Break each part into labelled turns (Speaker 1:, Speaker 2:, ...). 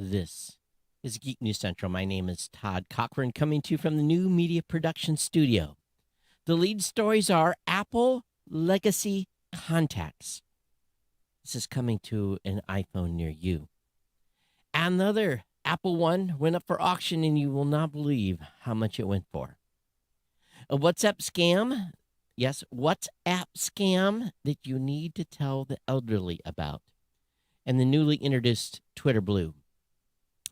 Speaker 1: This is Geek News Central. My name is Todd Cochran, coming to you from the new media production studio. The lead stories are Apple Legacy Contacts. This is coming to an iPhone near you. Another Apple One went up for auction, and you will not believe how much it went for. A WhatsApp scam. Yes, WhatsApp scam that you need to tell the elderly about. And the newly introduced Twitter Blue.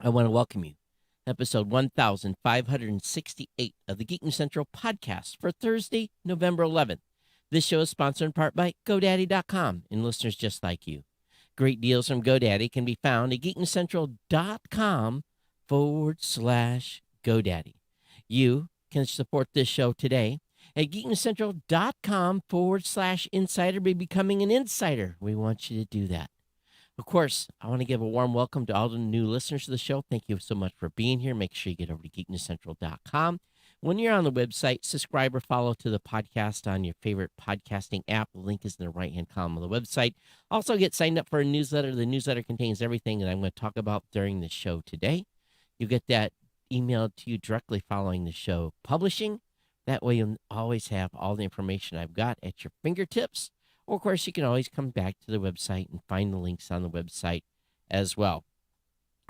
Speaker 1: I want to welcome you to episode 1568 of the Geek News Central podcast for Thursday, November 11th. This show is sponsored in part by GoDaddy.com and listeners just like you. Great deals from GoDaddy can be found at geeknewscentral.com/GoDaddy. You can support this show today at geeknewscentral.com/insider by becoming an insider. We want you to do that. Of course, I want to give a warm welcome to all the new listeners to the show. Thank you so much for being here. Make sure you get over to geeknewscentral.com. When you're on the website, subscribe or follow to the podcast on your favorite podcasting app. The link is in the right-hand column of the website. Also, get signed up for a newsletter. The newsletter contains everything that I'm going to talk about during the show today. You get that emailed to you directly following the show publishing. That way, you'll always have all the information I've got at your fingertips. Or, of course, you can always come back to the website and find the links on the website as well.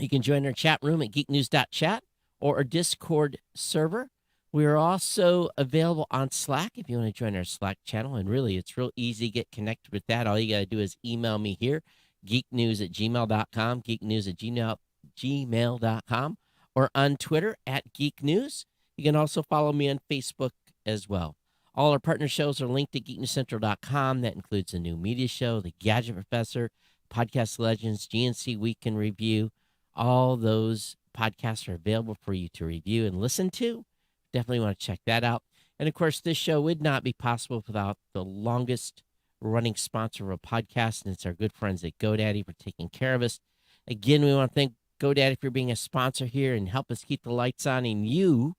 Speaker 1: You can join our chat room at geeknews.chat or our Discord server. We are also available on Slack if you want to join our Slack channel. And really, it's real easy to get connected with that. All you got to do is email me here, geeknews@gmail.com, geeknews@gmail.com, or on Twitter at geeknews. You can also follow me on Facebook as well. All our partner shows are linked at geeknewscentral.com. That includes the new media show, the Gadget Professor, Podcast Legends, GNC Week in Review. All those podcasts are available for you to review and listen to. Definitely want to check that out. And, of course, this show would not be possible without the longest-running sponsor of a podcast, and it's our good friends at GoDaddy for taking care of us. Again, we want to thank GoDaddy for being a sponsor here and help us keep the lights on, and you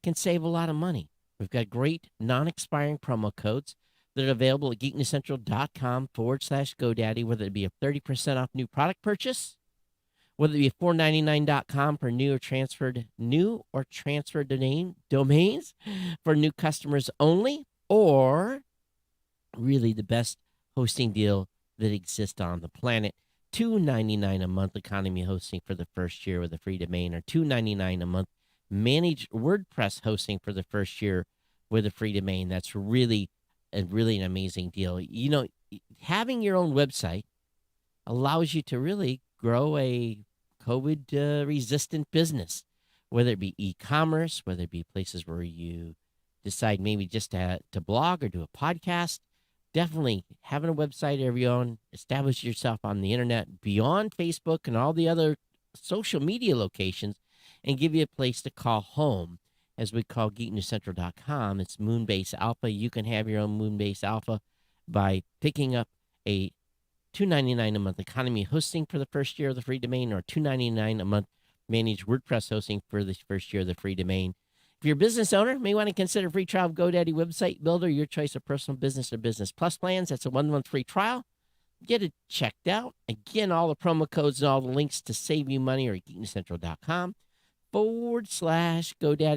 Speaker 1: can save a lot of money. We've got great non-expiring promo codes that are available at geeknewscentral.com/GoDaddy, whether it be a 30% off new product purchase, whether it be a $4.99.com for new or transferred domains for new customers only, or really the best hosting deal that exists on the planet, $2.99 a month economy hosting for the first year with a free domain, or $2.99 a month managed WordPress hosting for the first year with a free domain. That's really an amazing deal. You know, having your own website allows you to really grow a COVID-resistant business, whether it be e-commerce, whether it be places where you decide maybe just to blog or do a podcast. Definitely having a website of your own, establish yourself on the internet beyond Facebook and all the other social media locations, and give you a place to call home, as we call geeknewscentral.com. It's Moonbase Alpha. You can have your own Moonbase Alpha by picking up a $2.99 a month economy hosting for the first year of the free domain, or $2.99 a month managed WordPress hosting for the first year of the free domain. If you're a business owner, may want to consider free trial of GoDaddy Website Builder, your choice of personal business or business plus plans. That's a 1-month free trial. Get it checked out. Again, all the promo codes and all the links to save you money are at geeknewscentral.com/GoDaddy. I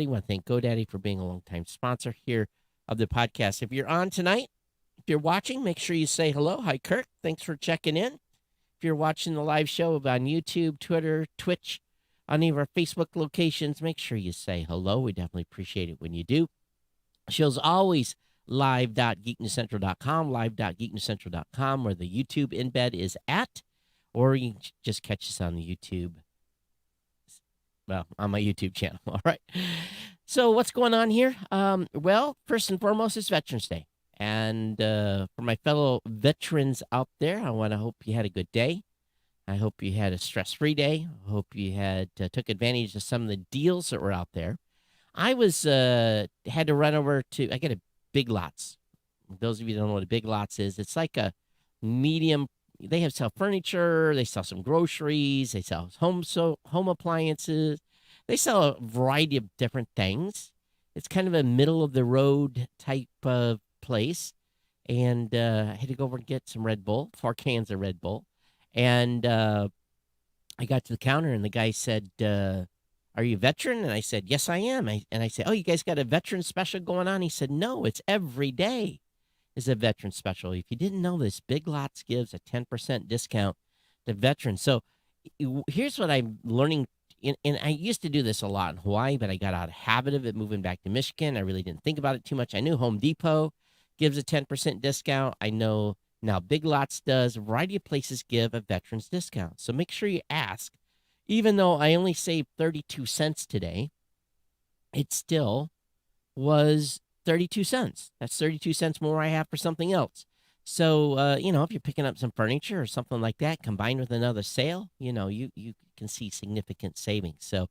Speaker 1: want to thank GoDaddy for being a longtime sponsor here of the podcast. If you're on tonight, if you're watching, make sure you say hello. Hi, Kirk. Thanks for checking in. If you're watching the live show on YouTube, Twitter, Twitch, on any of our Facebook locations, make sure you say hello. We definitely appreciate it when you do. The show's always live.geeknewscentral.com, live.geeknewscentral.com, where the YouTube embed is at, or you can just catch us on the YouTube. Well, on my YouTube channel. All right. So what's going on here? Well, first and foremost, it's Veterans Day. And for my fellow veterans out there, I want to hope you had a good day. I hope you had a stress-free day. I hope you had took advantage of some of the deals that were out there. I was had to run over to, I get a Big Lots. Those of you who don't know what a Big Lots is, it's like a medium. They sell furniture, they sell some groceries, they sell home appliances. They sell a variety of different things. It's kind of a middle-of-the-road type of place. And I had to go over and get some Red Bull, 4 cans of Red Bull. And I got to the counter and the guy said, "Are you a veteran?" And I said, "Yes, I am." And I said, "Oh, you guys got a veteran special going on?" He said, "No, it's every day is a veteran special. If you didn't know this, Big Lots gives a 10% discount to veterans." So here's what I'm learning. And I used to do this a lot in Hawaii, but I got out of habit of it moving back to Michigan. I really didn't think about it too much. I knew Home Depot gives a 10% discount. I know now Big Lots does. A variety of places give a veterans discount. So make sure you ask. Even though I only saved 32 cents today, it still was 32 cents. That's 32 cents more I have for something else. So, if you're picking up some furniture or something like that, combined with another sale, you can see significant savings. So,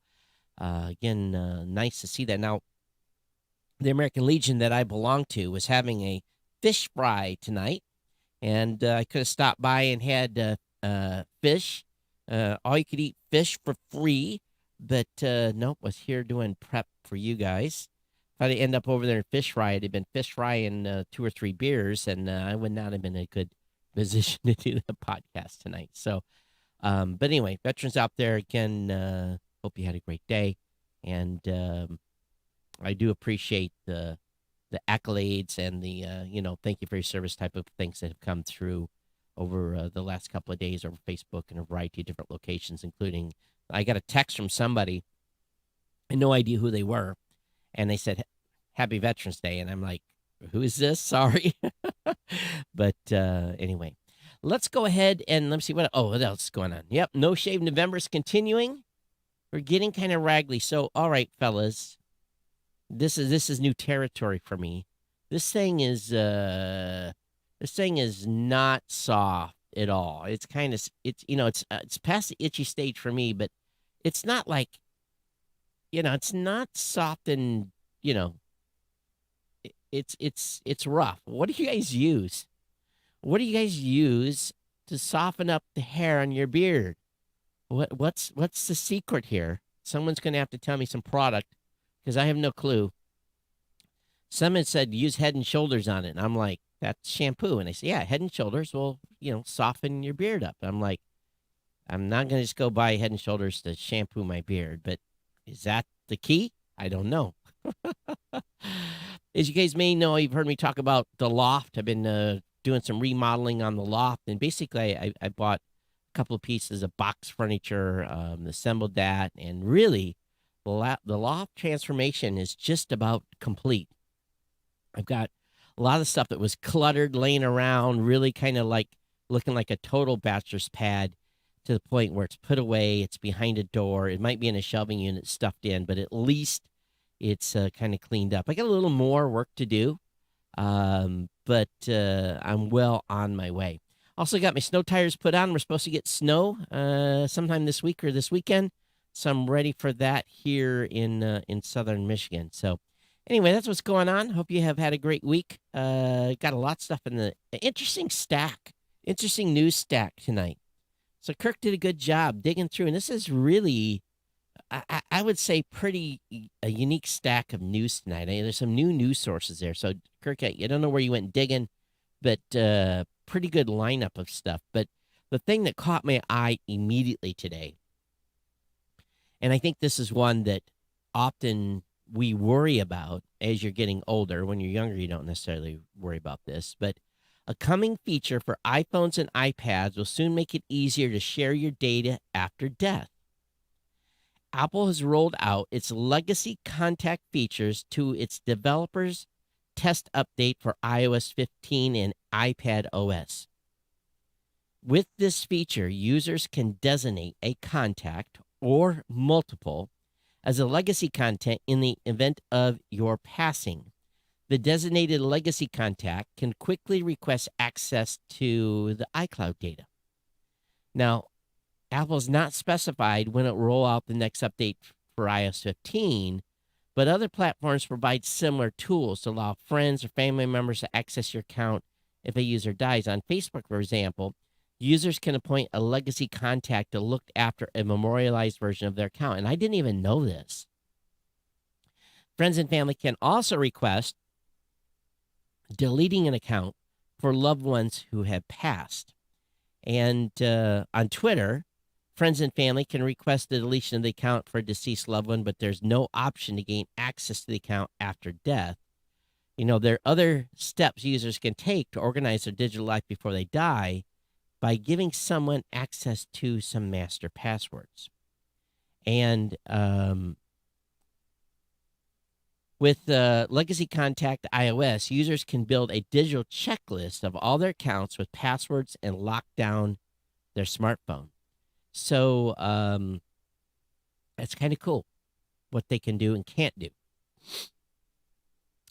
Speaker 1: again, nice to see that. Now, the American Legion that I belong to was having a fish fry tonight, and I could have stopped by and had fish, all you could eat fish for free, but nope, was here doing prep for you guys. If I'd end up over there in fish fry, it'd have been fish fry and 2 or 3 beers, and I would not have been in a good position to do the podcast tonight. So, but anyway, veterans out there, again, hope you had a great day, and I do appreciate the accolades and the thank you for your service type of things that have come through over the last couple of days over Facebook and a variety of different locations, including I got a text from somebody, I had no idea who they were, and they said Happy Veterans Day, and I'm like, who is this? Sorry. But anyway, let's go ahead and let me see what else is going on. Yep, No Shave November is continuing. We're getting kind of raggedy. So, all right, fellas, this is new territory for me. This thing is not soft at all. It's kind of it's past the itchy stage for me, but it's not like it's not soft and it's rough. What do you guys use? What do you guys use to soften up the hair on your beard? What's the secret here? Someone's going to have to tell me some product because I have no clue. Someone said use Head and Shoulders on it. And I'm like, that's shampoo. And they say, yeah, Head and Shoulders will, soften your beard up. And I'm like, I'm not going to just go buy Head and Shoulders to shampoo my beard. But is that the key? I don't know. As you guys may know, you've heard me talk about the loft. I've been doing some remodeling on the loft. And basically, I bought a couple of pieces of box furniture, assembled that. And really, the loft transformation is just about complete. I've got a lot of stuff that was cluttered, laying around, really kind of like looking like a total bachelor's pad to the point where it's put away, it's behind a door. It might be in a shelving unit stuffed in, but at least it's kind of cleaned up. I got a little more work to do, but I'm well on my way. Also got my snow tires put on. We're supposed to get snow sometime this week or this weekend, so I'm ready for that here in southern Michigan. So anyway, that's what's going on. Hope you have had a great week. Got a lot of stuff in the interesting news stack tonight. So Kirk did a good job digging through, and this is really, I would say, pretty a unique stack of news tonight. There's some new news sources there. So Kirk, I don't know where you went digging, but pretty good lineup of stuff. But the thing that caught my eye immediately today, and I think this is one that often we worry about as you're getting older. When you're younger, you don't necessarily worry about this, but a coming feature for iPhones and iPads will soon make it easier to share your data after death. Apple has rolled out its legacy contact features to its developers test update for iOS 15 and iPad OS. With this feature, users can designate a contact or multiple as a legacy contact in the event of your passing. The designated legacy contact can quickly request access to the iCloud data. Now, Apple's not specified when it will roll out the next update for iOS 15, but other platforms provide similar tools to allow friends or family members to access your account if a user dies. On Facebook, for example, users can appoint a legacy contact to look after a memorialized version of their account. And I didn't even know this. Friends and family can also request deleting an account for loved ones who have passed. And on Twitter, Friends and family can request the deletion of the account for a deceased loved one, but there's no option to gain access to the account after death. There are other steps users can take to organize their digital life before they die by giving someone access to some master passwords. And with Legacy Contact iOS, users can build a digital checklist of all their accounts with passwords and lock down their smartphone. So that's kind of cool what they can do and can't do.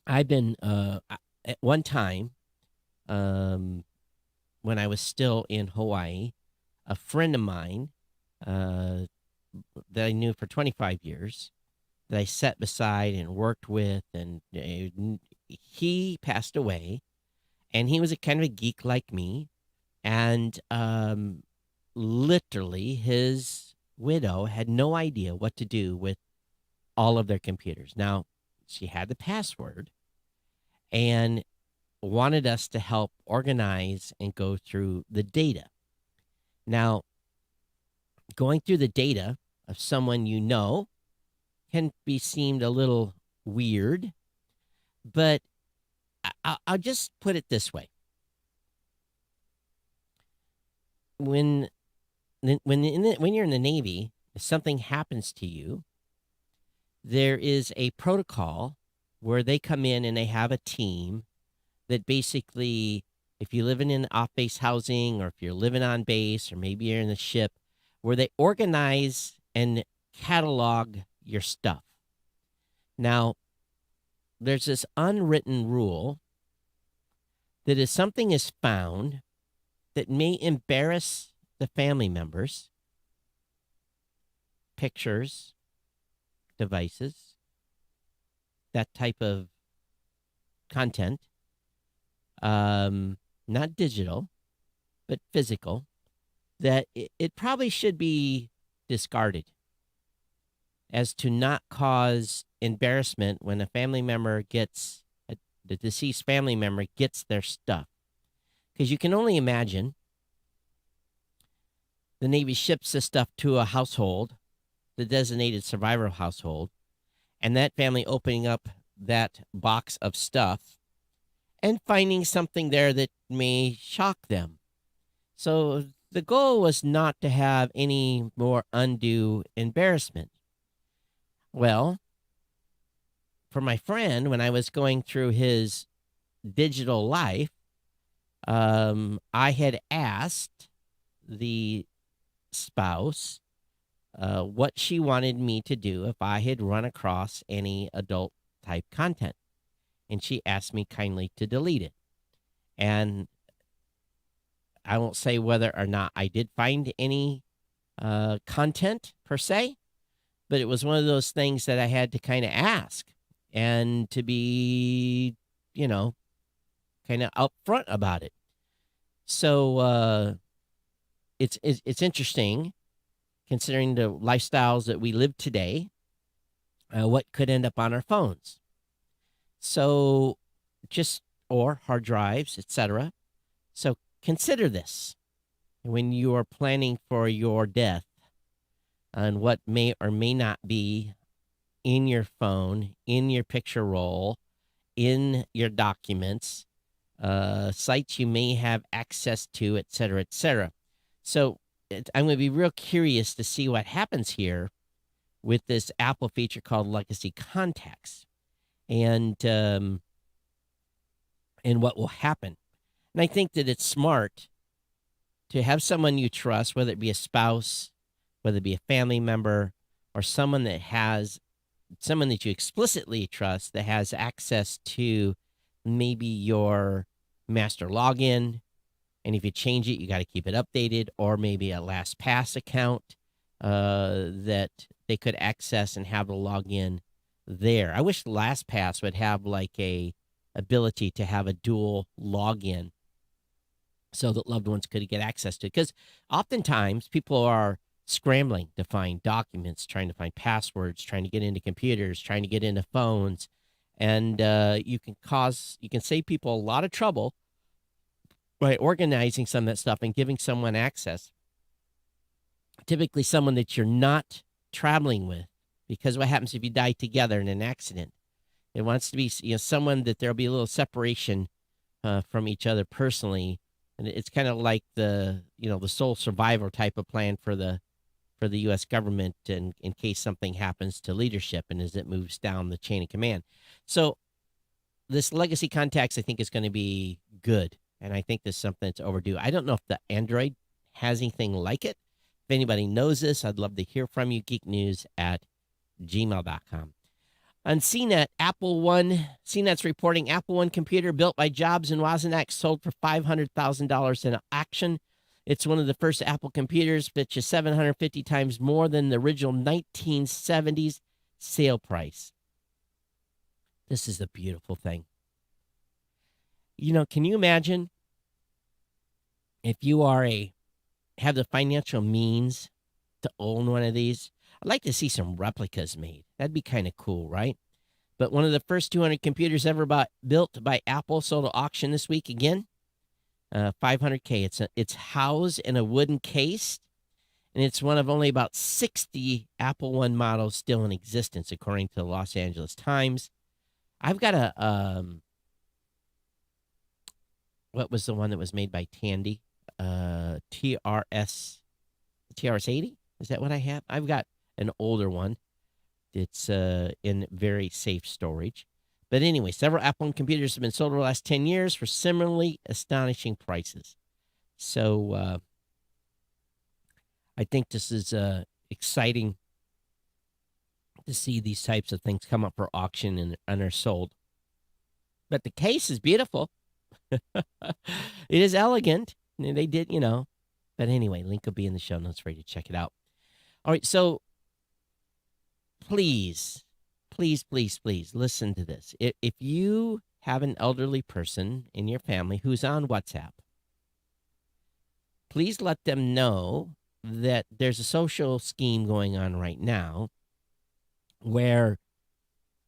Speaker 1: I've been, at one time, when I was still in Hawaii, a friend of mine that I knew for 25 years, that I sat beside and worked with, and he passed away, and he was a kind of a geek like me, and literally his widow had no idea what to do with all of their computers. Now, she had the password and wanted us to help organize and go through the data. Now, going through the data of someone can be seemed a little weird, but I'll just put it this way. When you're in the Navy, if something happens to you, there is a protocol where they come in and they have a team that basically, if you're living in off-base housing, or if you're living on base, or maybe you're in the ship, where they organize and catalog your stuff. Now, there's this unwritten rule that if something is found that may embarrass the family members, pictures, devices, that type of content, not digital, but physical, that it probably should be discarded, as to not cause embarrassment when a family member the deceased family member gets their stuff. Because you can only imagine the Navy ships this stuff to a household, the designated survivor household, and that family opening up that box of stuff and finding something there that may shock them. So the goal was not to have any more undue embarrassment. Well, for my friend, when I was going through his digital life, I had asked the spouse what she wanted me to do if I had run across any adult type content. And she asked me kindly to delete it. And I won't say whether or not I did find any content per se, but it was one of those things that I had to kind of ask, and to be, kind of upfront about it. So it's interesting, considering the lifestyles that we live today, what could end up on our phones. So or hard drives, etc. So consider this when you are planning for your death, and what may or may not be in your phone, in your picture roll, in your documents, sites you may have access to, et cetera, et cetera. So I'm going to be real curious to see what happens here with this Apple feature called Legacy Contacts, and what will happen. And I think that it's smart to have someone you trust, whether it be a spouse, whether it be a family member, or someone that you explicitly trust, that has access to maybe your master login. And if you change it, you got to keep it updated, or maybe a LastPass account that they could access and have the login there. I wish LastPass would have like a ability to have a dual login so that loved ones could get access to it. Because oftentimes people are scrambling to find documents, trying to find passwords, trying to get into computers, trying to get into phones. And you can save people a lot of trouble by organizing some of that stuff and giving someone access typically someone that you're not traveling with, because what happens if you die together in an accident? It wants to be someone that there'll be a little separation from each other personally, and it's kind of like the sole survivor type of plan for the U.S. government, in case something happens to leadership and as it moves down the chain of command. So this legacy contacts, I think, is going to be good, and I think this is something that's overdue. I don't know if the Android has anything like it. If anybody knows this, I'd love to hear from you. geeknews@gmail.com. On CNET, CNET's reporting Apple One computer built by Jobs and Wozniak sold for $500,000 in auction. It's one of the first Apple computers, which is 750 times more than the original 1970s sale price. This is a beautiful thing. Can you imagine if you have the financial means to own one of these? I'd like to see some replicas made. That'd be kind of cool, right? But one of the first 200 computers ever built by Apple sold at auction this week again. $500K. It's housed in a wooden case, and it's one of only about 60 Apple One models still in existence, according to the Los Angeles Times. I've got what was the one that was made by Tandy? TRS 80? Is that what I have? I've got an older one. It's in very safe storage. But anyway, several Apple computers have been sold over the last 10 years for similarly astonishing prices. So I think this is exciting to see these types of things come up for auction and are sold. But the case is beautiful. It is elegant. They did, But anyway, link will be in the show notes for you to check it out. All right, so please listen to this. If you have an elderly person in your family who's on WhatsApp, please let them know that there's a social scheme going on right now where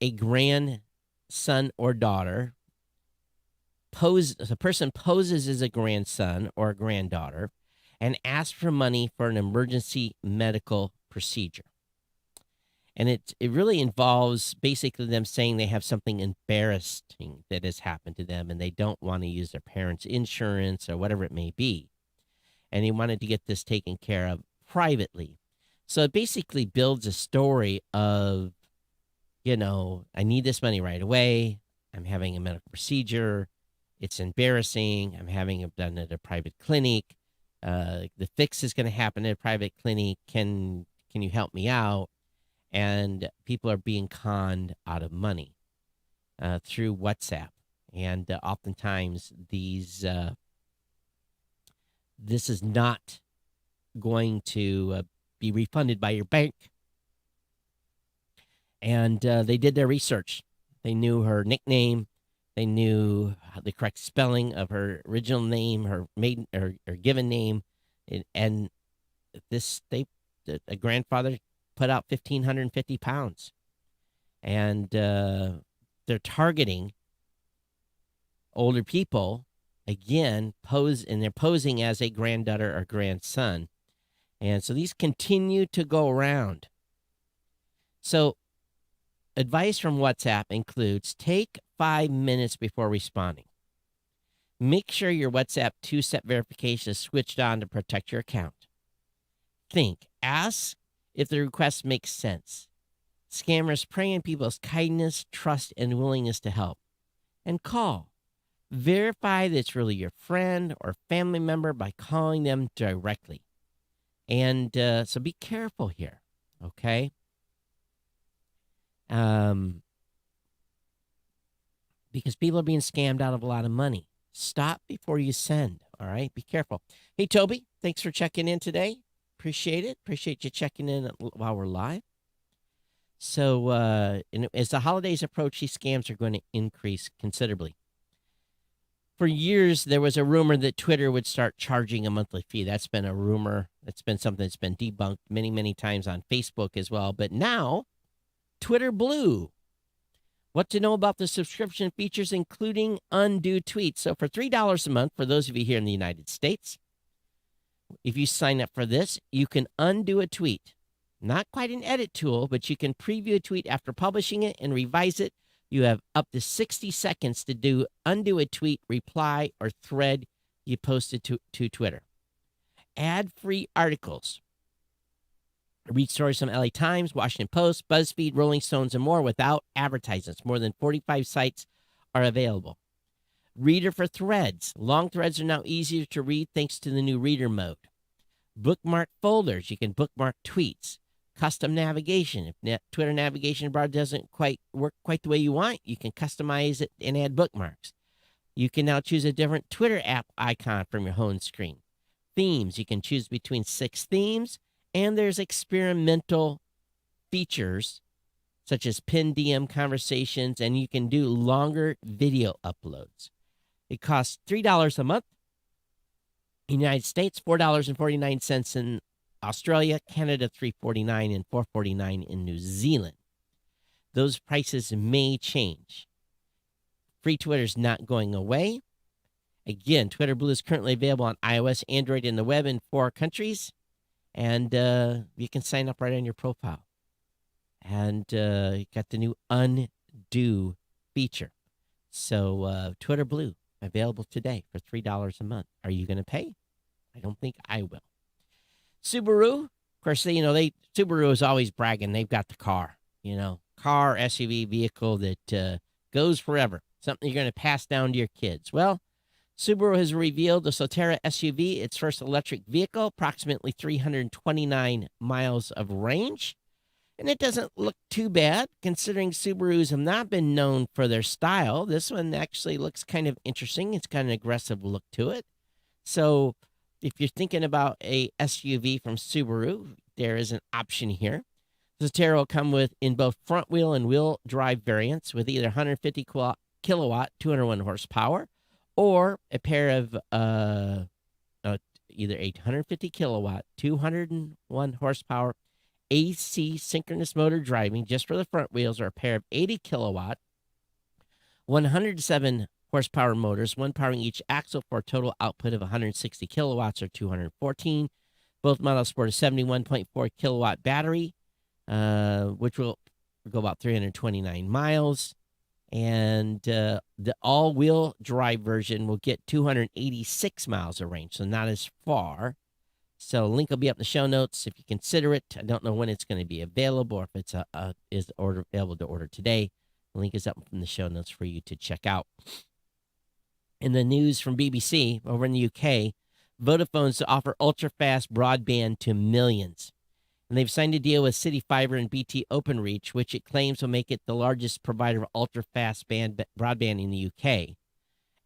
Speaker 1: a grandson or daughter a person poses as a grandson or a granddaughter and asks for money for an emergency medical procedure. And it really involves basically them saying they have something embarrassing that has happened to them and they don't want to use their parents' insurance or whatever it may be. And they wanted to get this taken care of privately. So it basically builds a story of, I need this money right away. I'm having a medical procedure. It's embarrassing. I'm having it done at a private clinic. The fix is going to happen at a private clinic. Can you help me out? And people are being conned out of money through WhatsApp. And oftentimes this is not going to be refunded by your bank. And they did their research. They knew her nickname. They knew the correct spelling of her original name, her maiden or given name, and a grandfather put out £1,550, and they're targeting older people again. They're posing as a granddaughter or grandson, and so these continue to go around. So, advice from WhatsApp includes take 5 minutes before responding. Make sure your WhatsApp two-step verification is switched on to protect your account. Ask if the request makes sense. Scammers prey on people's kindness, trust, and willingness to help. And call. Verify that it's really your friend or family member by calling them directly. And so be careful here, okay? Because people are being scammed out of a lot of money. Stop before you send, all right? Be careful. Hey, Toby, thanks for checking in today. Appreciate it. Appreciate you checking in while we're live. So as the holidays approach, these scams are going to increase considerably. For years, there was a rumor that Twitter would start charging a monthly fee. That's been a rumor. That's been something that's been debunked many, many times on Facebook as well. But now, Twitter Blue. What to know about the subscription features, including undo tweets. So for $3 a month, for those of you here in the United States, If you sign up for this, you can undo a tweet. Not quite an edit tool, but you can preview a tweet after publishing it and revise it. You have up to 60 seconds to undo a tweet, reply, or thread you posted to Twitter. Ad-free articles. Read stories from LA Times, Washington Post, BuzzFeed, Rolling Stones, and more without advertisements. More than 45 sites are available. Reader for threads. Long threads are now easier to read thanks to the new reader mode. Bookmark folders. You can bookmark tweets. Custom navigation. If Twitter navigation bar doesn't quite work quite the way you want, you can customize it and add bookmarks. You can now choose a different Twitter app icon from your home screen. Themes. You can choose between 6 themes, and there's experimental features such as pinned DM conversations, and you can do longer video uploads. It costs $3 a month in the United States, $4.49 in Australia, Canada $3.49, and $4.49 in New Zealand. Those prices may change. Free Twitter's not going away. Again, Twitter Blue is currently available on iOS, Android, and the web in 4 countries. And you can sign up right on your profile. And you got the new undo feature. So Twitter Blue, available today for $3 a month. Are you going to pay? I don't think I will. Subaru, of course, Subaru is always bragging. They've got the car, car, SUV vehicle that goes forever. Something you're going to pass down to your kids. Well, Subaru has revealed the Solterra SUV, its first electric vehicle, approximately 329 miles of range. And it doesn't look too bad, considering Subarus have not been known for their style. This one actually looks kind of interesting. It's got an aggressive look to it. So if you're thinking about a SUV from Subaru, there is an option here. The Solterra will come in both front-wheel and wheel drive variants with either 150 kilowatt, 201 horsepower, or a pair of either 850 kilowatt, 201 horsepower AC synchronous motor driving just for the front wheels, or a pair of 80 kilowatt, 107 horsepower motors, one powering each axle for a total output of 160 kilowatts or 214. Both models sport a 71.4 kilowatt battery, which will go about 329 miles. And the all-wheel drive version will get 286 miles of range, so not as far. So link will be up in the show notes if you consider it. I don't know when it's going to be available, or if it's available to order today. The link is up in the show notes for you to check out. In the news from BBC over in the UK, Vodafone's to offer ultra-fast broadband to millions. And they've signed a deal with City Fibre and BT Openreach, which it claims will make it the largest provider of ultra-fast broadband in the UK.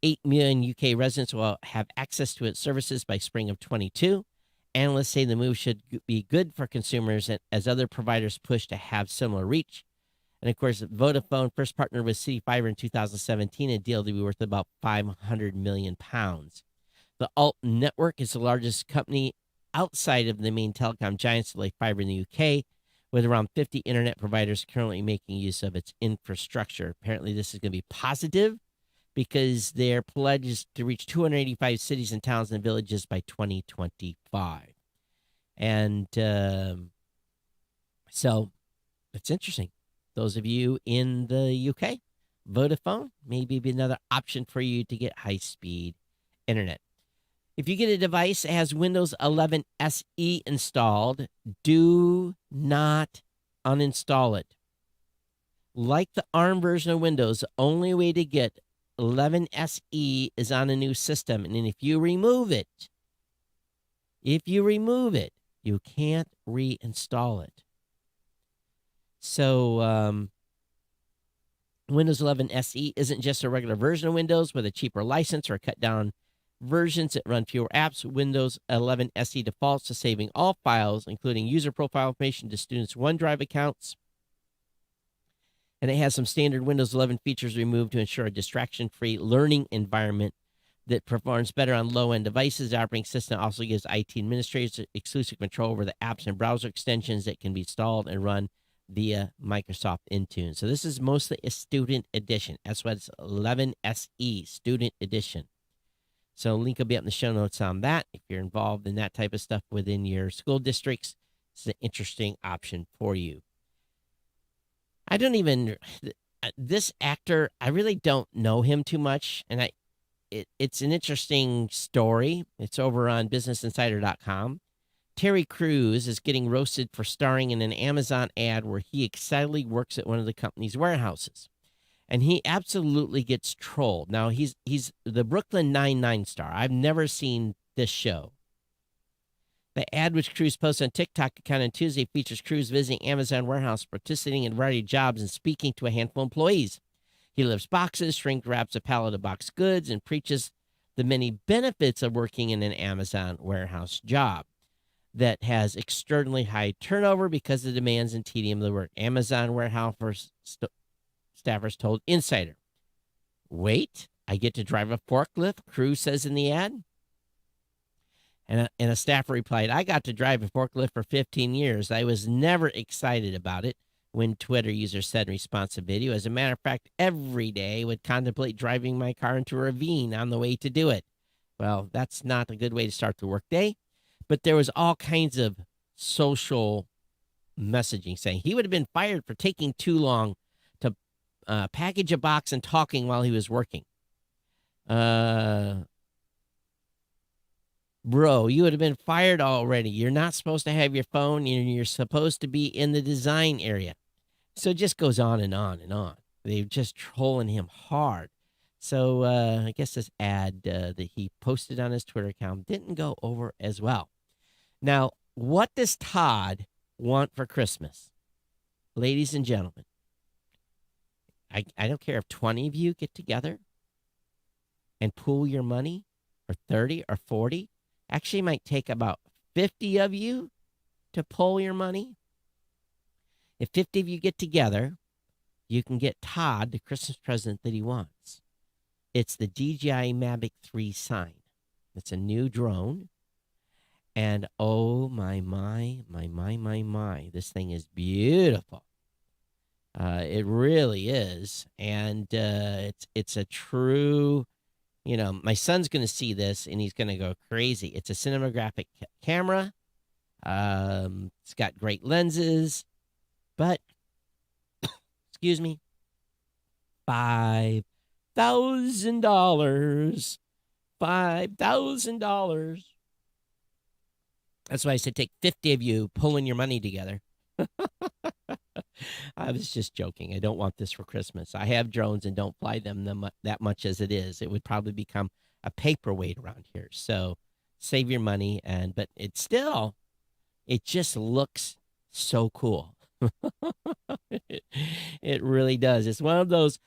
Speaker 1: 8 million UK residents will have access to its services by spring of 22. Analysts say the move should be good for consumers as other providers push to have similar reach. And, of course, Vodafone first partnered with City Fibre in 2017, a deal to be worth about £500 million. The Alt Network is the largest company outside of the main telecom giants to lay fiber in the UK, with around 50 internet providers currently making use of its infrastructure. Apparently, this is going to be positive because their pledge is to reach 285 cities and towns and villages by 2025. And so it's interesting. Those of you in the UK, Vodafone may be another option for you to get high-speed internet. If you get a device that has Windows 11 SE installed, do not uninstall it. Like the ARM version of Windows, the only way to get 11 SE is on a new system. And then if you remove it, you can't reinstall it. So Windows 11 SE isn't just a regular version of Windows with a cheaper license or cut down versions that run fewer apps. Windows 11 SE defaults to saving all files, including user profile information, to students' OneDrive accounts. And it has some standard Windows 11 features removed to ensure a distraction-free learning environment that performs better on low-end devices. The operating system also gives IT administrators exclusive control over the apps and browser extensions that can be installed and run via Microsoft Intune. So this is mostly a student edition. That's why it's 11 SE, student edition. So link will be up in the show notes on that. If you're involved in that type of stuff within your school districts, it's an interesting option for you. I don't even this actor, I really don't know him too much, and it's an interesting story. It's over on businessinsider.com. Terry Crews is getting roasted for starring in an Amazon ad where he excitedly works at one of the company's warehouses. And he absolutely gets trolled. Now, he's the Brooklyn Nine-Nine star. I've never seen this show. The ad, which Crews posted on TikTok account on Tuesday, features Crews visiting Amazon warehouse, participating in a variety of jobs, and speaking to a handful of employees. He lifts boxes, shrink wraps a pallet of boxed goods, and preaches the many benefits of working in an Amazon warehouse job that has extraordinarily high turnover because of the demands and tedium of the work. Amazon warehouse staffers told Insider. Wait, I get to drive a forklift, Crews says in the ad. And a staffer replied, I got to drive a forklift for 15 years. I was never excited about it, when Twitter user said in response to video. As a matter of fact, every day I would contemplate driving my car into a ravine on the way to do it. Well, that's not a good way to start the workday. But there was all kinds of social messaging saying he would have been fired for taking too long to package a box and talking while he was working. Bro, you would have been fired already. You're not supposed to have your phone. You're supposed to be in the design area. So it just goes on and on and on. They're just trolling him hard. So I guess this ad that he posted on his Twitter account didn't go over as well. Now, what does Todd want for Christmas? Ladies and gentlemen, I don't care if 20 of you get together and pool your money, or 30 or 40. Actually, it might take about 50 of you to pool your money. If 50 of you get together, you can get Todd the Christmas present that he wants. It's the DJI Mavic 3 sign. It's a new drone. And oh my, this thing is beautiful. It really is. And it's a true, my son's going to see this and he's going to go crazy. It's a cinematographic camera. It's got great lenses, but, excuse me, $5,000. $5,000. That's why I said take 50 of you pulling your money together. I was just joking. I don't want this for Christmas. I have drones and don't fly them that much as it is. It would probably become a paperweight around here. So save your money. But it just looks so cool. It really does. It's one of those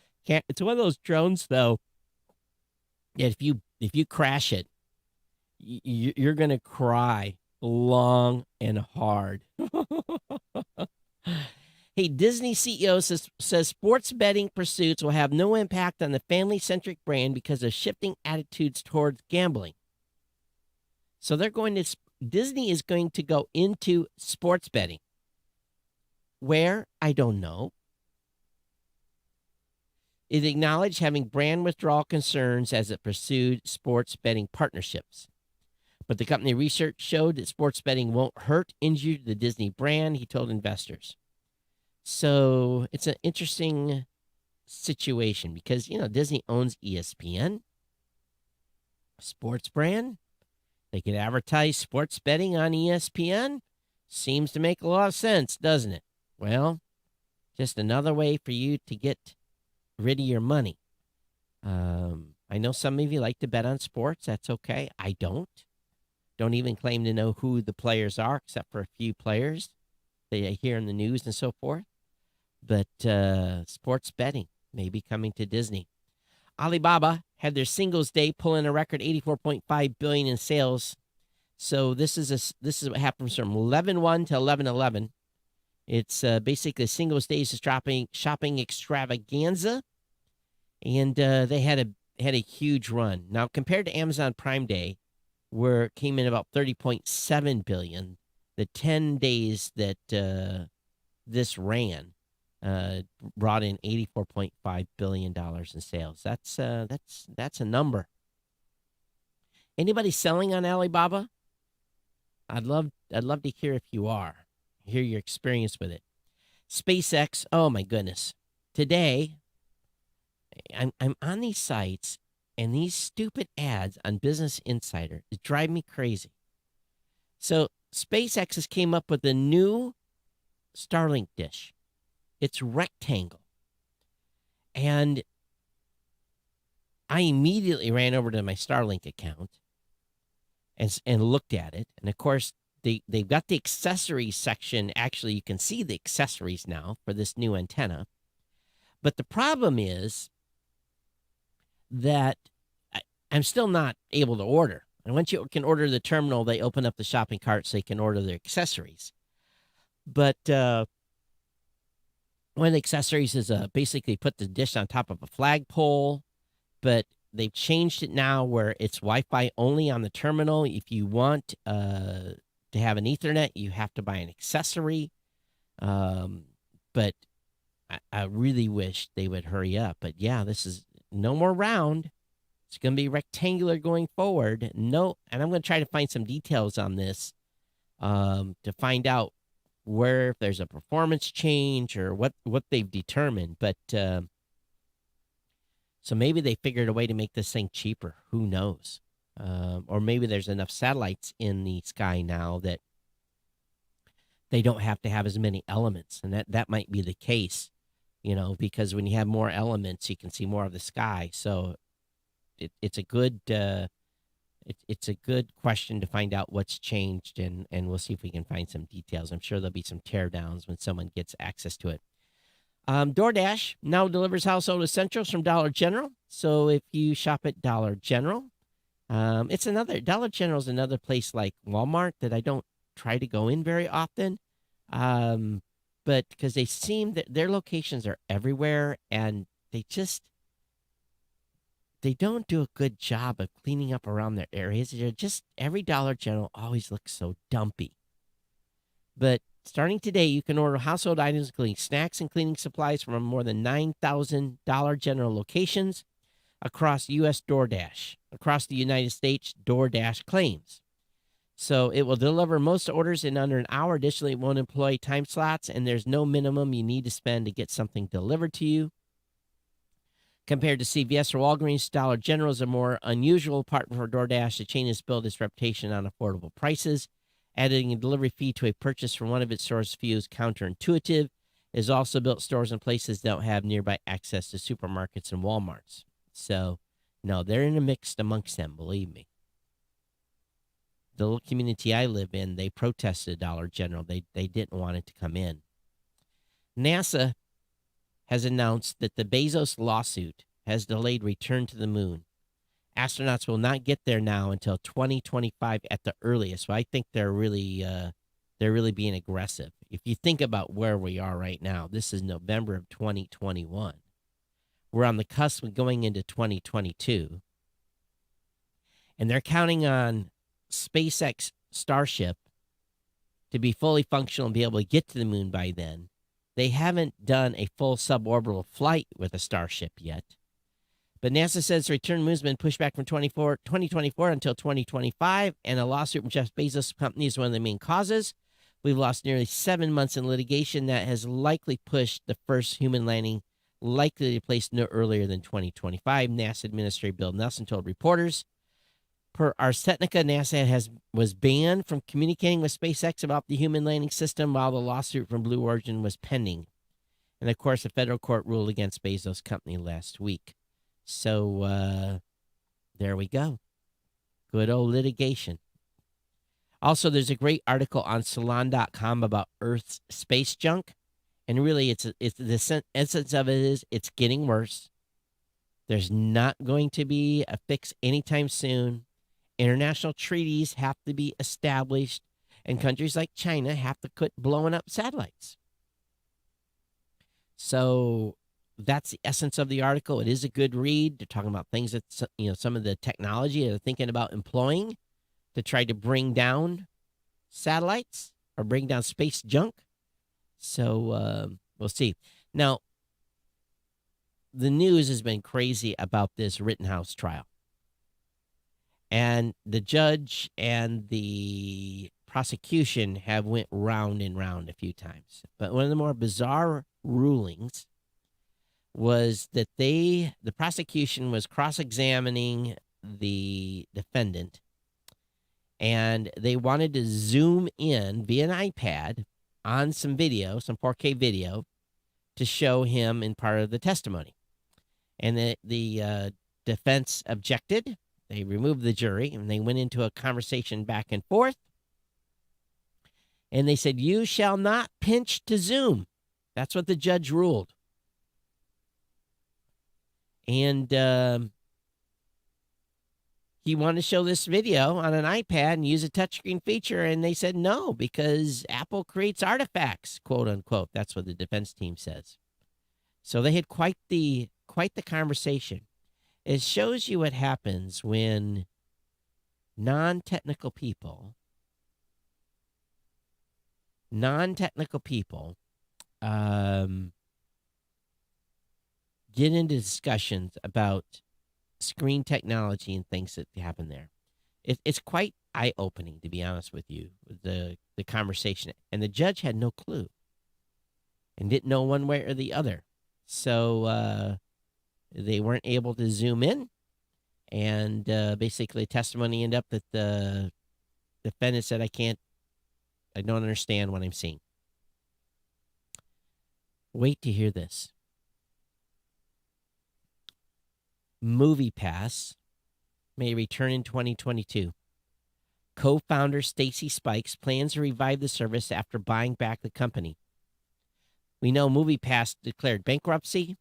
Speaker 1: drones, though, that if you crash it, you're going to cry long and hard. Hey, Disney CEO says sports betting pursuits will have no impact on the family-centric brand because of shifting attitudes towards gambling. So Disney is going to go into sports betting. Where? I don't know. It acknowledged having brand withdrawal concerns as it pursued sports betting partnerships. But the company research showed that sports betting won't hurt, injure the Disney brand, he told investors. So it's an interesting situation because, Disney owns ESPN, sports brand. They could advertise sports betting on ESPN. Seems to make a lot of sense, doesn't it? Well, just another way for you to get rid of your money. I know some of you like to bet on sports. That's okay. I don't. Don't even claim to know who the players are, except for a few players that I hear in the news and so forth. But sports betting may be coming to Disney. Alibaba had their Singles Day, pulling a record $84.5 billion in sales. So this is what happens from 11/1 to 11/11. It's basically Singles Day's shopping extravaganza, and they had a huge run. Now, compared to Amazon Prime Day, where it came in about $30.7 billion, the 10 days that this ran brought in $84.5 billion in sales. That's a number. Anybody selling on Alibaba? I'd love to hear if you are. Hear your experience with it. SpaceX, oh my goodness. Today, I'm on these sites, and these stupid ads on Business Insider drive me crazy. So SpaceX has came up with a new Starlink dish. It's rectangle. And I immediately ran over to my Starlink account and looked at it. And of course, they've got the accessories section. Actually, you can see the accessories now for this new antenna. But the problem is that I'm still not able to order. And once you can order the terminal, they open up the shopping cart so you can order their accessories. But one of the accessories is basically put the dish on top of a flagpole, but they've changed it now where it's Wi-Fi only on the terminal. If you want to have an Ethernet, you have to buy an accessory. But I really wish they would hurry up. But yeah, this is no more round. It's going to be rectangular going forward. No, and I'm going to try to find some details on this to find out where if there's a performance change or what they've determined. But so maybe they figured a way to make this thing cheaper. Who knows? Or maybe there's enough satellites in the sky now that they don't have to have as many elements, and that might be the case. Because when you have more elements, you can see more of the sky. So it's a good it's a good question to find out what's changed, and we'll see if we can find some details. I'm sure there'll be some teardowns when someone gets access to it. DoorDash now delivers household essentials from Dollar General. So if you shop at Dollar General, Dollar General is another place like Walmart that I don't try to go in very often. But because they seem that their locations are everywhere, and they don't do a good job of cleaning up around their areas. They're just, every Dollar General always looks so dumpy. But starting today, you can order household items, including snacks and cleaning supplies, from more than 9,000 Dollar General locations across U.S. DoorDash. Across the United States, DoorDash claims. So it will deliver most orders in under an hour. Additionally, it won't employ time slots, and there's no minimum you need to spend to get something delivered to you. Compared to CVS or Walgreens, Dollar General is a more unusual partner for DoorDash. The chain has built its reputation on affordable prices. Adding a delivery fee to a purchase from one of its stores feels counterintuitive. It has also built stores in places that don't have nearby access to supermarkets and Walmarts. So, no, they're in a mix amongst them, believe me. The little community I live in, they protested Dollar General. They didn't want it to come in. NASA has announced that the Bezos lawsuit has delayed return to the moon. Astronauts will not get there now until 2025 at the earliest. So I think they're really being aggressive. If you think about where we are right now, this is November of 2021. We're on the cusp of going into 2022. And they're counting on SpaceX Starship to be fully functional and be able to get to the moon by then. They haven't done a full suborbital flight with a Starship yet. But NASA says the return to the moon has been pushed back from 2024 until 2025, and a lawsuit from Jeff Bezos' company is one of the main causes. We've lost nearly 7 months in litigation that has likely pushed the first human landing likely to be placed no earlier than 2025, NASA Administrator Bill Nelson told reporters. Per Ars Technica, NASA was banned from communicating with SpaceX about the human landing system while the lawsuit from Blue Origin was pending. And, of course, a federal court ruled against Bezos' company last week. So there we go. Good old litigation. Also, there's a great article on Salon.com about Earth's space junk. And really, it's the essence of it is it's getting worse. There's not going to be a fix anytime soon. International treaties have to be established, and countries like China have to quit blowing up satellites. So that's the essence of the article. It is a good read. They're talking about things that, some of the technology they're thinking about employing to try to bring down satellites or bring down space junk. So we'll see. Now, the news has been crazy about this Rittenhouse trial. And the judge and the prosecution have went round and round a few times. But one of the more bizarre rulings was that the prosecution was cross-examining the defendant, and they wanted to zoom in via an iPad on some video, some 4K video, to show him in part of the testimony. And the defense objected. They removed the jury, and they went into a conversation back and forth. And they said, "You shall not pinch to zoom." That's what the judge ruled. And he wanted to show this video on an iPad and use a touchscreen feature, and they said no, because Apple creates artifacts, quote unquote. That's what the defense team says. So they had quite the conversation. It shows you what happens when non-technical people get into discussions about screen technology and things that happen there. It's quite eye-opening, to be honest with you, the conversation. And the judge had no clue and didn't know one way or the other. So they weren't able to zoom in. And basically, testimony ended up that the defendant said, I don't understand what I'm seeing. Wait to hear this. Moviepass may return in 2022. Co-founder Stacy Spikes plans to revive the service after buying back the company. We know Moviepass declared bankruptcy,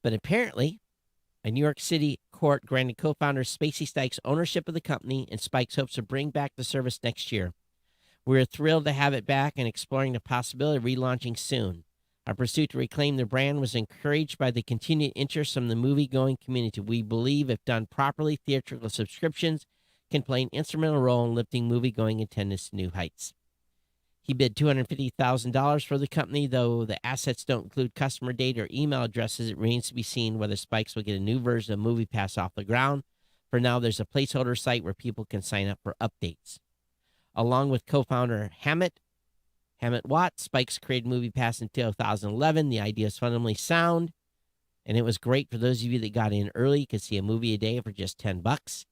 Speaker 1: but apparently a New York City court granted co-founder Stacy Spikes ownership of the company, and Spikes hopes to bring back the service next year. We're thrilled to have it back and exploring the possibility of relaunching soon. Our pursuit to reclaim the brand was encouraged by the continued interest from the movie-going community. We believe, if done properly, theatrical subscriptions can play an instrumental role in lifting movie-going attendance to new heights. He bid $250,000 for the company, though the assets don't include customer data or email addresses. It remains to be seen whether Spikes will get a new version of Moviepass off the ground. For now, there's a placeholder site where people can sign up for updates. Along with co-founder Hammett Watts, Spikes created Moviepass in 2011. The idea is fundamentally sound, and it was great for those of you that got in early. You could see a movie a day for just $10,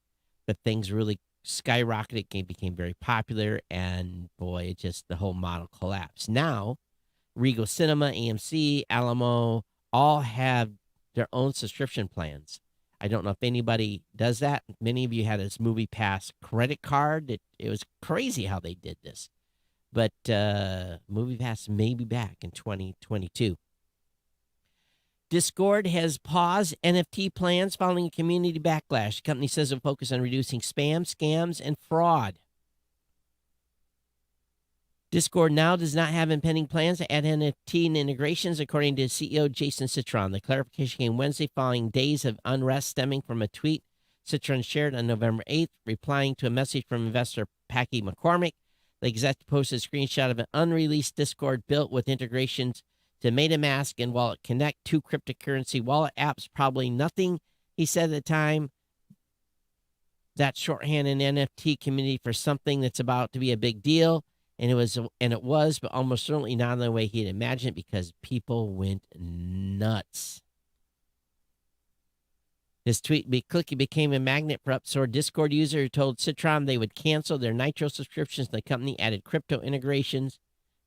Speaker 1: but things really skyrocketed. It became very popular, and boy, the whole model collapsed. Now, Regal Cinema, AMC, Alamo all have their own subscription plans. I don't know if anybody does that. Many of you had this Moviepass credit card. It was crazy how they did this. But Moviepass may be back in 2022. Discord has paused NFT plans following a community backlash. The company says it will focus on reducing spam, scams, and fraud. Discord now does not have impending plans to add NFT integrations, according to CEO Jason Citron. The clarification came Wednesday following days of unrest stemming from a tweet Citron shared on November 8th, replying to a message from investor Packy McCormick. The executive posted a screenshot of an unreleased Discord built with integrations to MetaMask and Wallet Connect, two cryptocurrency wallet apps. Probably nothing, he said at the time. That's shorthand in NFT community for something that's about to be a big deal. And it was, but almost certainly not in the way he had imagined, because people went nuts. This tweet became a magnet for upstart Discord user who told Citron they would cancel their Nitro subscriptions. The company added crypto integrations.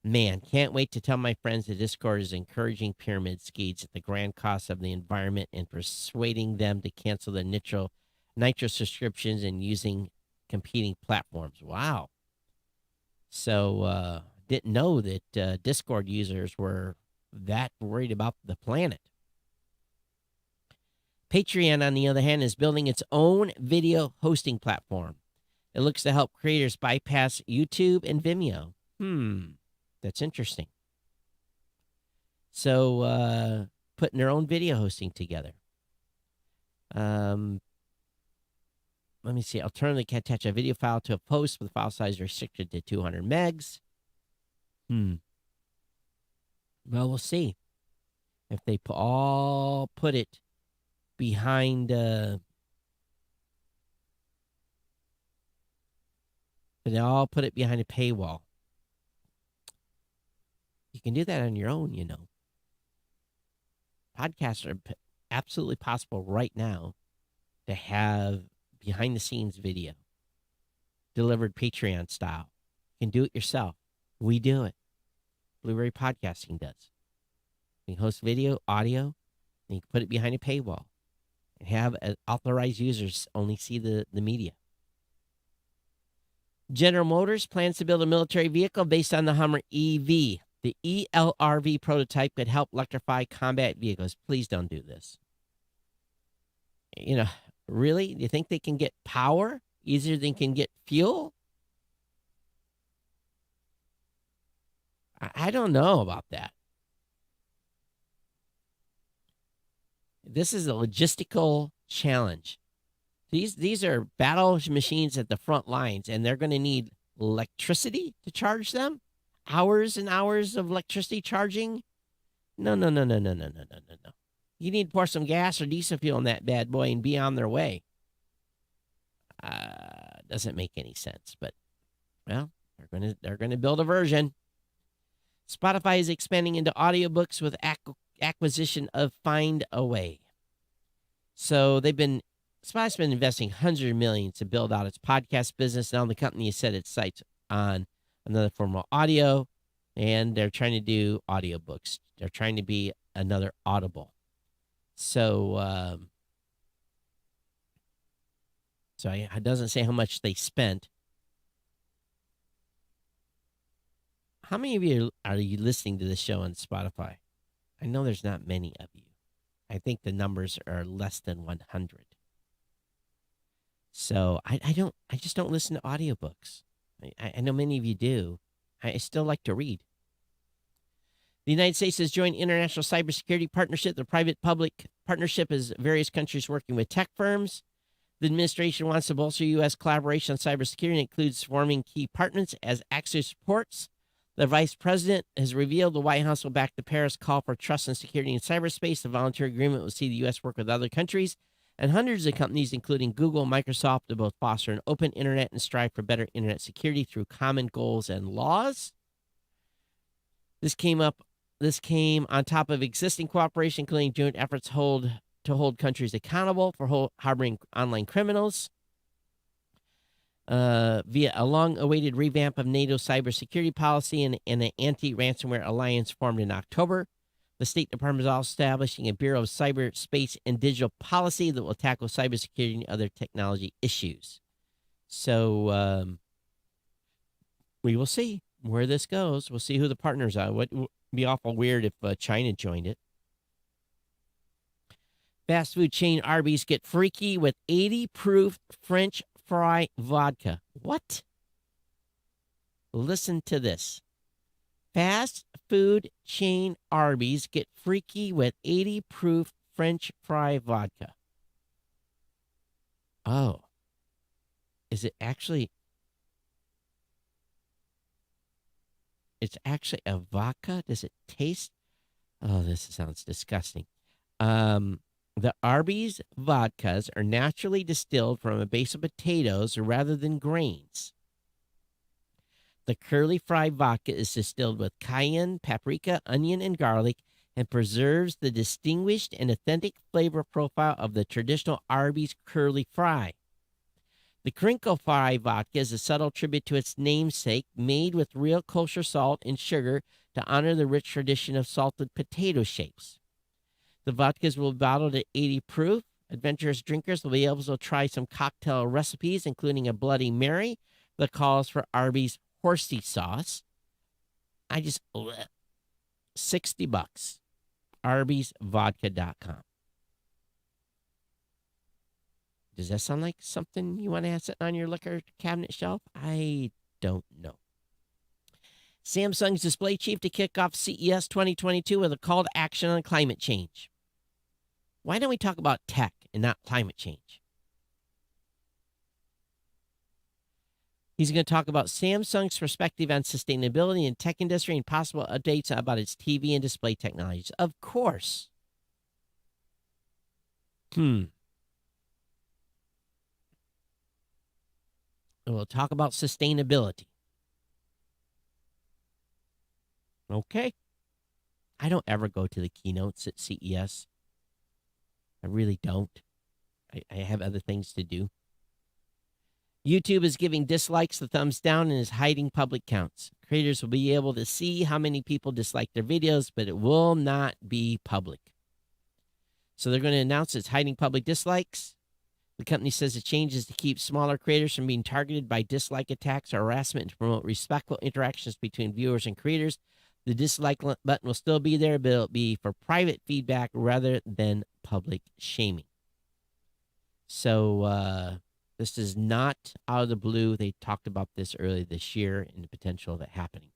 Speaker 1: Man, can't wait to tell my friends that Discord is encouraging pyramid schemes at the grand cost of the environment and persuading them to cancel their Nitro subscriptions and using competing platforms. Wow. So, didn't know that Discord users were that worried about the planet. Patreon, on the other hand, is building its own video hosting platform. It looks to help creators bypass YouTube and Vimeo. That's interesting. So, putting their own video hosting together. Let me see. Alternatively, can attach a video file to a post with file size restricted to 200 megs. Well, we'll see if they all put it behind But they all put it behind a paywall. You can do that on your own, you know. Podcasts are absolutely possible right now to have behind the scenes video delivered Patreon style. You can do it yourself. We do it. Blu-ray podcasting does. You can host video, audio, and you can put it behind a paywall and have authorized users only see the media. General Motors plans to build a military vehicle based on the Hummer EV. The ELRV prototype could help electrify combat vehicles. Please don't do this. You know, really? Do you think they can get power easier than can get fuel? I don't know about that. This is a logistical challenge. These are battle machines at the front lines, and they're going to need electricity to charge them. Hours and hours of electricity charging. No. You need to pour some gas or diesel fuel in that bad boy and be on their way. Doesn't make any sense, but well, they're gonna build a version. Spotify is expanding into audiobooks with acquisition of Find a Way. So Spotify's been investing hundreds of millions to build out its podcast business. Now the company has set its sights on another form of audio, and they're trying to do audiobooks. They're trying to be another Audible. So, it doesn't say how much they spent. How many of you are you listening to this show on Spotify? I know there's not many of you. I think the numbers are less than 100. So I just don't listen to audiobooks. I know many of you do. I still like to read. The United States has joined International Cybersecurity Partnership. The private-public partnership is various countries working with tech firms. The administration wants to bolster U.S. collaboration on cybersecurity and includes forming key partners as Axios reports. The vice president has revealed the White House will back the Paris call for trust and security in cyberspace. The voluntary agreement will see the U.S. work with other countries and hundreds of companies, including Google and Microsoft, to both foster an open internet and strive for better internet security through common goals and laws. This came on top of existing cooperation, including joint efforts to hold countries accountable for harboring online criminals. Via a long-awaited revamp of NATO's cybersecurity policy and an anti-ransomware alliance formed in October. The State Department is also establishing a Bureau of Cyberspace and Digital Policy that will tackle cybersecurity and other technology issues. So we will see where this goes. We'll see who the partners are. It would be awful weird if China joined it. Fast food chain Arby's get freaky with 80 proof French fry vodka. What? Listen to this. Fast food chain Arby's get freaky with 80 proof French fry vodka. Oh. Is it actually? It's actually a vodka? Does it taste? Oh, this sounds disgusting. The Arby's vodkas are naturally distilled from a base of potatoes rather than grains. The curly fried vodka is distilled with cayenne, paprika, onion, and garlic and preserves the distinguished and authentic flavor profile of the traditional Arby's curly fry. The crinkle fry vodka is a subtle tribute to its namesake, made with real kosher salt and sugar to honor the rich tradition of salted potato shapes. The vodkas will be bottled at 80 proof. Adventurous drinkers will be able to try some cocktail recipes, including a Bloody Mary that calls for Arby's horsey sauce. $60. Arby'sVodka.com. Does that sound like something you want to have sitting on your liquor cabinet shelf? I don't know. Samsung's display chief to kick off CES 2022 with a call to action on climate change. Why don't we talk about tech and not climate change? He's going to talk about Samsung's perspective on sustainability in tech industry and possible updates about its TV and display technologies. Of course. We'll talk about sustainability. Okay. I don't ever go to the keynotes at CES. I really don't. I have other things to do. YouTube is giving dislikes the thumbs down and is hiding public counts. Creators will be able to see how many people dislike their videos, but it will not be public. So they're going to announce it's hiding public dislikes. The company says the change is to keep smaller creators from being targeted by dislike attacks or harassment and to promote respectful interactions between viewers and creators. The dislike button will still be there, but it'll be for private feedback rather than public shaming. So this is not out of the blue. They talked about this earlier this year and the potential of it happening.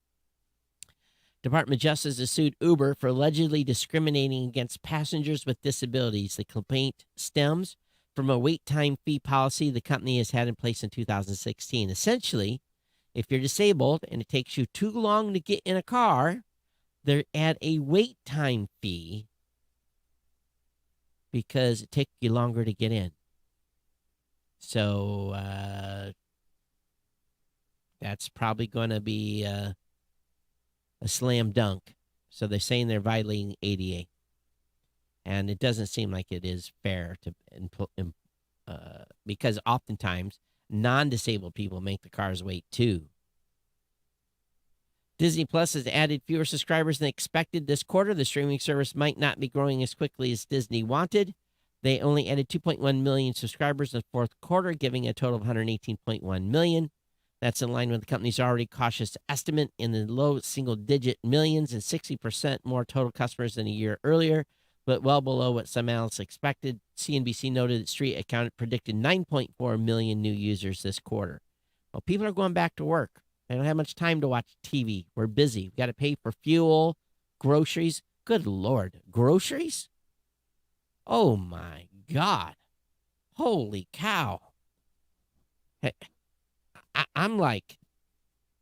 Speaker 1: Department of Justice has sued Uber for allegedly discriminating against passengers with disabilities. The complaint stems from a wait time fee policy the company has had in place in 2016. Essentially, if you're disabled and it takes you too long to get in a car, they add a wait time fee because it takes you longer to get in. So that's probably going to be a slam dunk. So they're saying they're violating ADA. And it doesn't seem like it is fair to because oftentimes non-disabled people make the cars wait too. Disney Plus has added fewer subscribers than expected this quarter. The streaming service might not be growing as quickly as Disney wanted. They only added 2.1 million subscribers in the fourth quarter, giving a total of 118.1 million. That's in line with the company's already cautious estimate in the low single-digit millions and 60% more total customers than a year earlier, but well below what some analysts expected. CNBC noted that Street Account predicted 9.4 million new users this quarter. Well, people are going back to work. They don't have much time to watch TV. We're busy. We got to pay for fuel, groceries. Good Lord, groceries? Oh, my God. Holy cow. Hey, I'm like,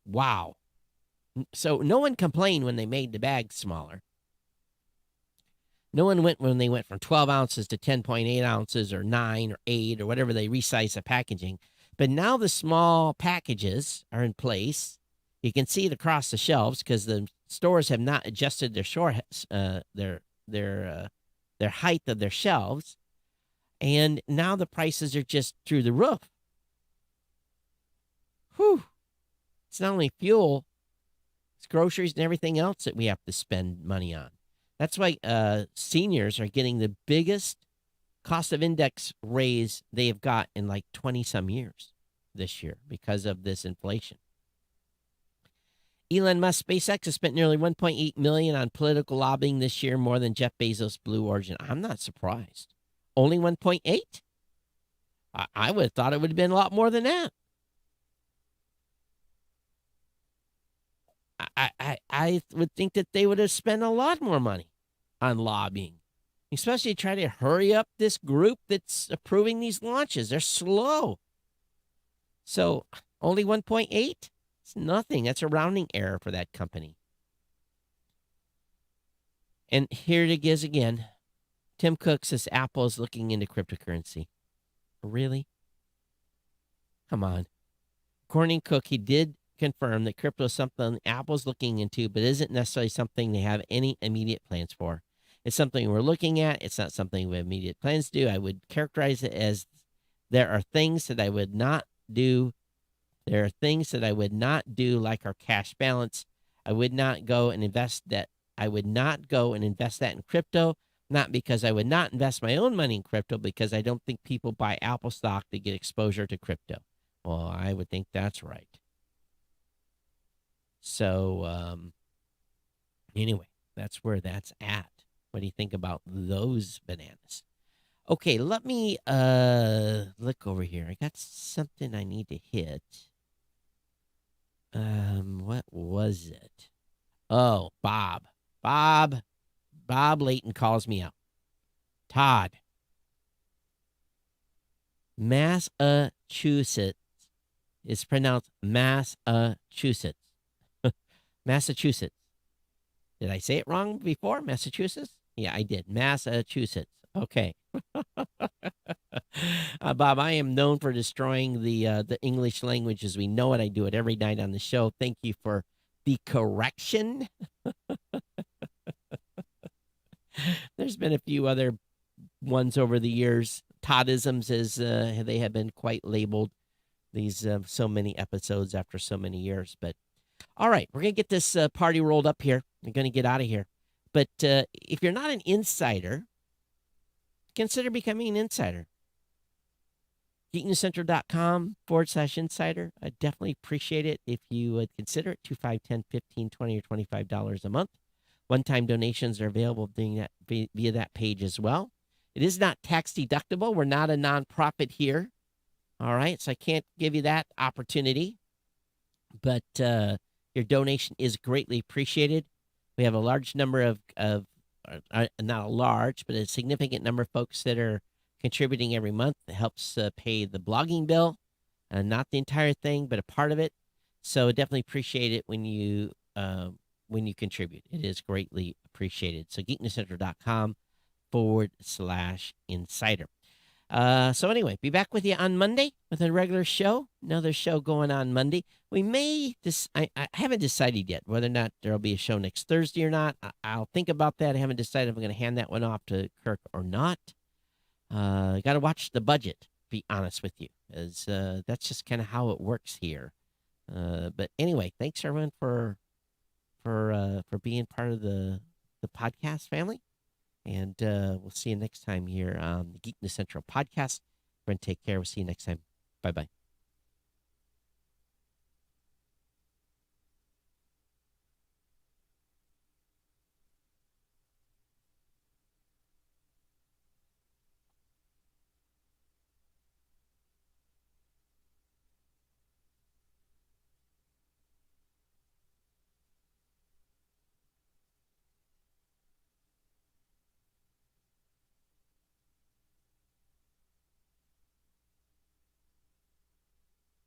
Speaker 1: wow. So no one complained when they made the bags smaller. No one went when they went from 12 ounces to 10.8 ounces or 9 or 8 or whatever they resize the packaging. But now the small packages are in place. You can see it across the shelves because the stores have not adjusted their height of their shelves. And now the prices are just through the roof. Whew. It's not only fuel, it's groceries and everything else that we have to spend money on. That's why seniors are getting the biggest cost of index raise they have got in like 20-some years this year because of this inflation. Elon Musk SpaceX has spent nearly $1.8 million on political lobbying this year, more than Jeff Bezos' Blue Origin. I'm not surprised. Only 1.8? I would have thought it would have been a lot more than that. I would think that they would have spent a lot more money on lobbying, especially to try to hurry up this group that's approving these launches. They're slow. So only 1.8? It's nothing. That's a rounding error for that company. And here it is again. Tim Cook says Apple is looking into cryptocurrency. Really? Come on. According to Cook, he did confirm that crypto is something Apple's looking into, but isn't necessarily something they have any immediate plans for. It's something we're looking at. It's not something we have immediate plans to do. I would characterize it as there are things that I would not do. There are things that I would not do, like our cash balance. I would not go and invest that. I would not go and invest that in crypto, not because I would not invest my own money in crypto, because I don't think people buy Apple stock to get exposure to crypto. Well, I would think that's right. So, anyway, that's where that's at. What do you think about those bananas? Okay, let me look over here. I got something I need to hit. What was it? Oh, Bob Layton calls me out. Todd. Massachusetts is pronounced Massachusetts. Massachusetts. Did I say it wrong before? Massachusetts? Yeah, I did. Massachusetts. Okay. Bob, I am known for destroying the English language as we know it. I do it every night on the show. Thank you for the correction. There's been a few other ones over the years. Toddisms, as they have been quite labeled. These so many episodes after so many years. But all right, we're gonna get this party rolled up here. We're gonna get out of here. But if you're not an insider, consider becoming an insider. GeekNewsCentral.com/insider. I definitely appreciate it if you would consider it. 2, 5, 10, 15, 20, or $25 a month. One-time donations are available via that page as well. It is not tax deductible. We're not a nonprofit here. All right, so I can't give you that opportunity. But your donation is greatly appreciated. We have a large number of not a large, but a significant number of folks that are contributing every month. That helps pay the blogging bill, not the entire thing, but a part of it. So definitely appreciate it when you contribute. It is greatly appreciated. So geeknewscentral.com/insider. So anyway, be back with you on Monday with a regular show. Another show going on Monday. We may I haven't decided yet whether or not there'll be a show next Thursday or not. I'll think about that. I haven't decided if I'm going to hand that one off to Kirk or not. Got to watch the budget. To be honest with you, as that's just kind of how it works here. But anyway, thanks everyone for being part of the podcast family. And we'll see you next time here on the Geek News Central podcast. We're going to take care. We'll see you next time. Bye-bye.